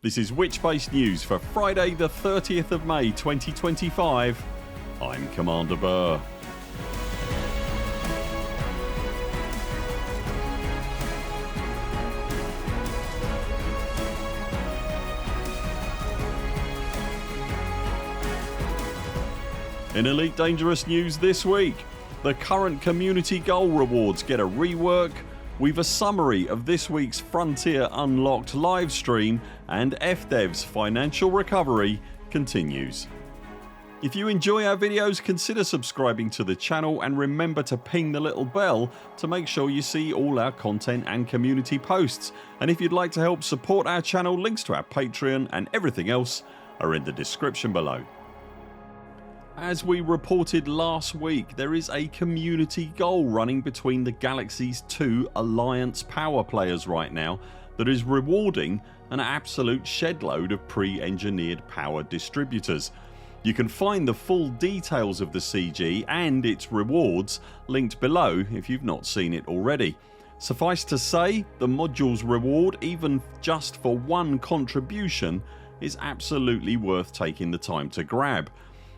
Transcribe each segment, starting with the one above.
This is Witch-based news for Friday the 30th of May 2025. I'm Commander Burr. In Elite Dangerous news this week, the current community goal rewards get a rework, we've a summary of this week's Frontier Unlocked Livestream, and FDEVs financial recovery continues. If you enjoy our videos, consider subscribing to the channel and remember to ping the little bell to make sure you see all our content and community posts. And if you'd like to help support our channel, links to our Patreon and everything else are in the description below. As we reported last week, there is a community goal running between the Galaxy's two Alliance power players right now that is rewarding an absolute shedload of pre-engineered power distributors. You can find the full details of the CG and its rewards linked below if you've not seen it already. Suffice to say, the module's reward, even just for one contribution, is absolutely worth taking the time to grab.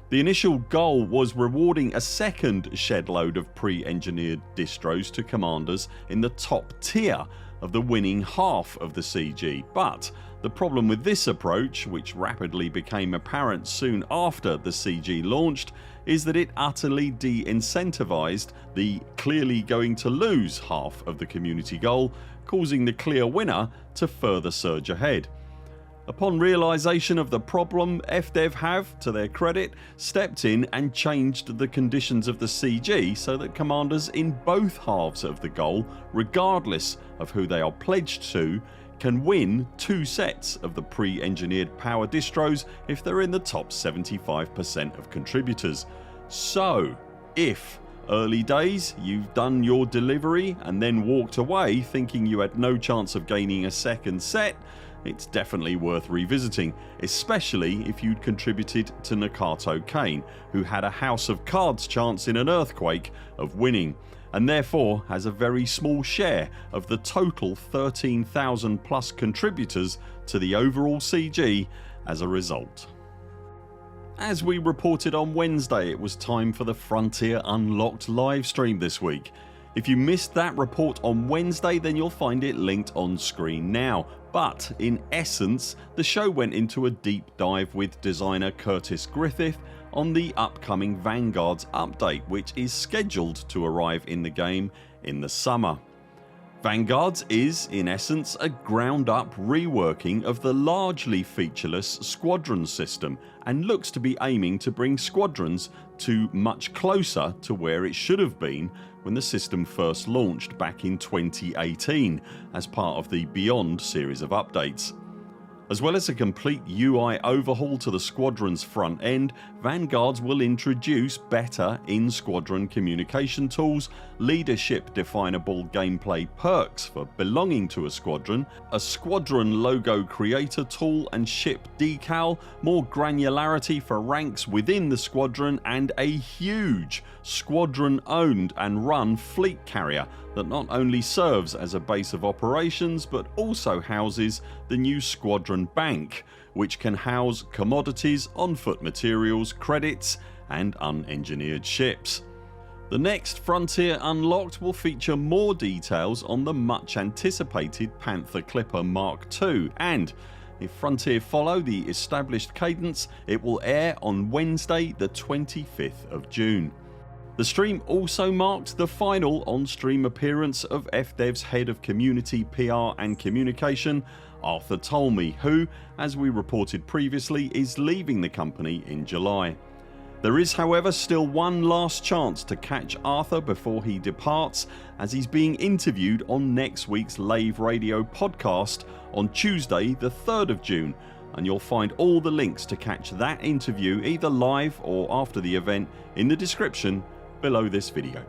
The initial goal was rewarding a second shedload of pre-engineered distros to commanders in the top tier of the winning half of the CG, but the problem with this approach, which rapidly became apparent soon after the CG launched, is that it utterly de-incentivized the clearly going to lose half of the community goal, causing the clear winner to further surge ahead. Upon realisation of the problem, FDEV have, to their credit, stepped in and changed the conditions of the CG so that commanders in both halves of the goal, regardless of who they are pledged to, can win 2 sets of the pre-engineered power distros if they're in the top 75% of contributors. So if early days you've done your delivery and then walked away thinking you had no chance of gaining a second set, it's definitely worth revisiting, especially if you'd contributed to Nakato Kane, who had a House of Cards chance in an earthquake of winning, and therefore has a very small share of the total 13,000 plus contributors to the overall CG as a result. As we reported on Wednesday, it was time for the Frontier Unlocked livestream this week. If you missed that report on Wednesday, then you'll find it linked on screen now. But in essence, the show went into a deep dive with designer Curtis Griffith on the upcoming Vanguard's update, which is scheduled to arrive in the game in the summer. Vanguards is, in essence, a ground up reworking of the largely featureless squadron system and looks to be aiming to bring squadrons to much closer to where it should have been when the system first launched back in 2018 as part of the Beyond series of updates. As well as a complete UI overhaul to the squadron's front end, Vanguards will introduce better in-squadron communication tools, leadership definable gameplay perks for belonging to a squadron, a squadron logo creator tool and ship decal, more granularity for ranks within the squadron, and a huge squadron owned and run fleet carrier that not only serves as a base of operations but also houses the new squadron bank, which can house commodities, on-foot materials, credits and unengineered ships. The next Frontier Unlocked will feature more details on the much anticipated Panther Clipper Mark II, and if Frontier follow the established cadence, it will air on Wednesday the 25th of June. The stream also marked the final on-stream appearance of FDEV's Head of Community PR and Communication, Arthur Tolmie, who, as we reported previously, is leaving the company in July. There is however still one last chance to catch Arthur before he departs, as he's being interviewed on next week's Lave Radio podcast on Tuesday the 3rd of June, and you'll find all the links to catch that interview either live or after the event in the description below this video.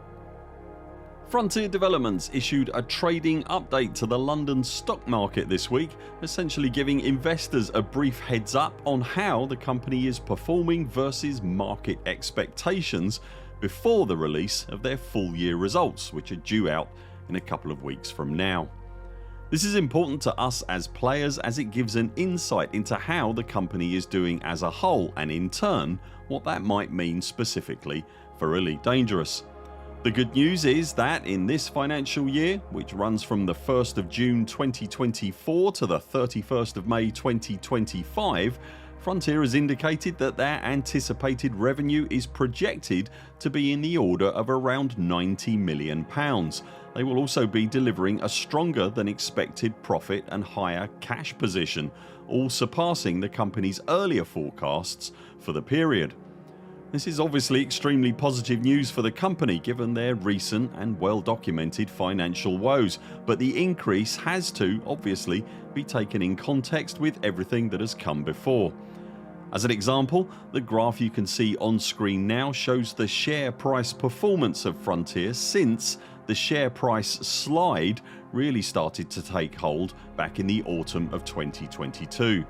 Frontier Developments issued a trading update to the London stock market this week, essentially giving investors a brief heads up on how the company is performing versus market expectations before the release of their full year results, which are due out in a couple of weeks from now. This is important to us as players as it gives an insight into how the company is doing as a whole and in turn what that might mean specifically for Elite Dangerous. The good news is that in this financial year, which runs from the 1st of June 2024 to the 31st of May 2025, Frontier has indicated that their anticipated revenue is projected to be in the order of around £90 million. They will also be delivering a stronger than expected profit and higher cash position, all surpassing the company's earlier forecasts for the period. This is obviously extremely positive news for the company given their recent and well documented financial woes, but the increase has to obviously be taken in context with everything that has come before. As an example, the graph you can see on screen now shows the share price performance of Frontier since the share price slide really started to take hold back in the autumn of 2022.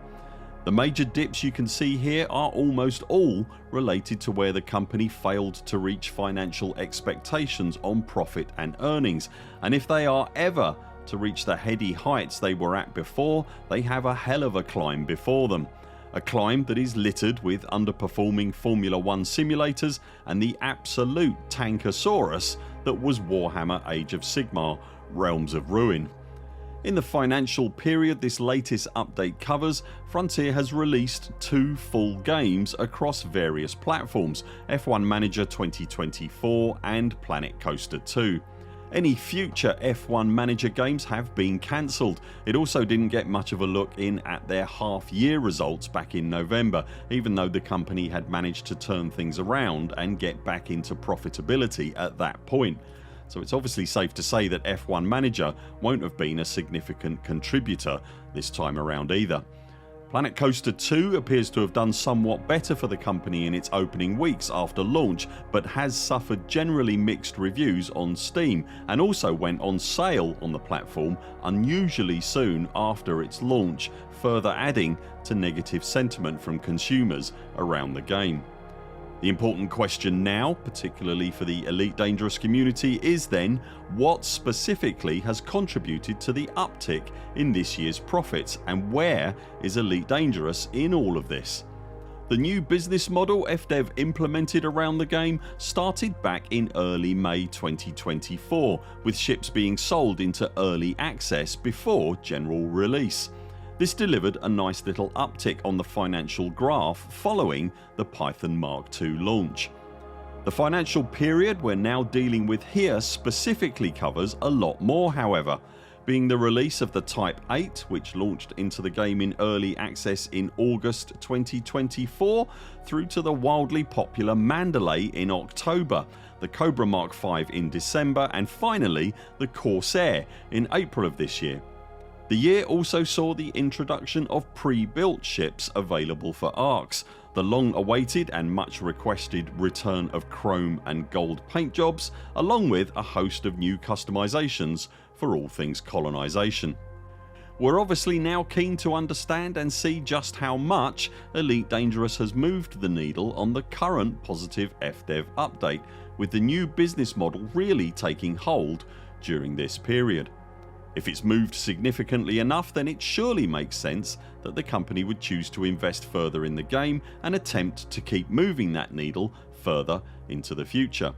The major dips you can see here are almost all related to where the company failed to reach financial expectations on profit and earnings, and if they are ever to reach the heady heights they were at before, they have a hell of a climb before them. A climb that is littered with underperforming Formula 1 simulators and the absolute tankosaurus that was Warhammer Age of Sigmar Realms of Ruin. In the financial period this latest update covers, Frontier has released 2 full games across various platforms, F1 Manager 2024 and Planet Coaster 2. Any future F1 Manager games have been cancelled. It also didn't get much of a look in at their half year results back in November, even though the company had managed to turn things around and get back into profitability at that point. So it's obviously safe to say that F1 Manager won't have been a significant contributor this time around either. Planet Coaster 2 appears to have done somewhat better for the company in its opening weeks after launch, but has suffered generally mixed reviews on Steam and also went on sale on the platform unusually soon after its launch, further adding to negative sentiment from consumers around the game. The important question now, particularly for the Elite Dangerous community, is then what specifically has contributed to the uptick in this year's profits, and where is Elite Dangerous in all of this? The new business model FDEV implemented around the game started back in early May 2024, with ships being sold into early access before general release. This delivered a nice little uptick on the financial graph following the Python Mark II launch. The financial period we're now dealing with here specifically covers a lot more, however, being the release of the Type 8, which launched into the game in early access in August 2024, through to the wildly popular Mandalay in October, the Cobra Mark V in December, and finally the Corsair in April of this year. The year also saw the introduction of pre-built ships available for ARCs, the long awaited and much requested return of chrome and gold paint jobs, along with a host of new customisations for all things colonisation. We're obviously now keen to understand and see just how much Elite Dangerous has moved the needle on the current positive FDEV update, with the new business model really taking hold during this period. If it's moved significantly enough, then it surely makes sense that the company would choose to invest further in the game and attempt to keep moving that needle further into the future.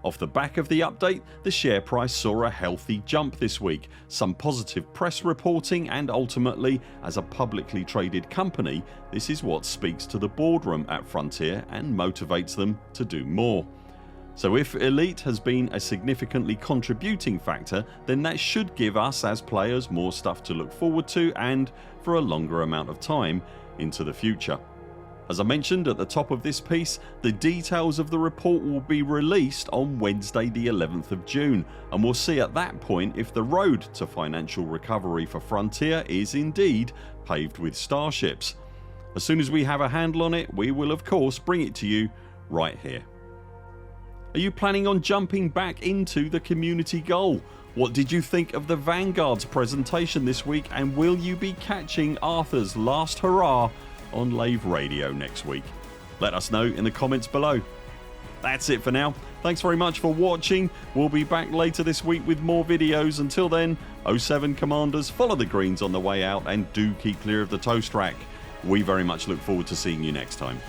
Off the back of the update, the share price saw a healthy jump this week, some positive press reporting, and ultimately, as a publicly traded company, this is what speaks to the boardroom at Frontier and motivates them to do more. So if Elite has been a significantly contributing factor, then that should give us as players more stuff to look forward to and for a longer amount of time into the future. As I mentioned at the top of this piece, the details of the report will be released on Wednesday the 11th of June, and we'll see at that point if the road to financial recovery for Frontier is indeed paved with starships. As soon as we have a handle on it, we will of course bring it to you right here. Are you planning on jumping back into the community goal? What did you think of the Vanguard's presentation this week, and will you be catching Arthur's last hurrah on Lave Radio next week? Let us know in the comments below. That's it for now. Thanks very much for watching. We'll be back later this week with more videos. Until then, 07 Commanders, follow the greens on the way out and do keep clear of the toast rack. We very much look forward to seeing you next time.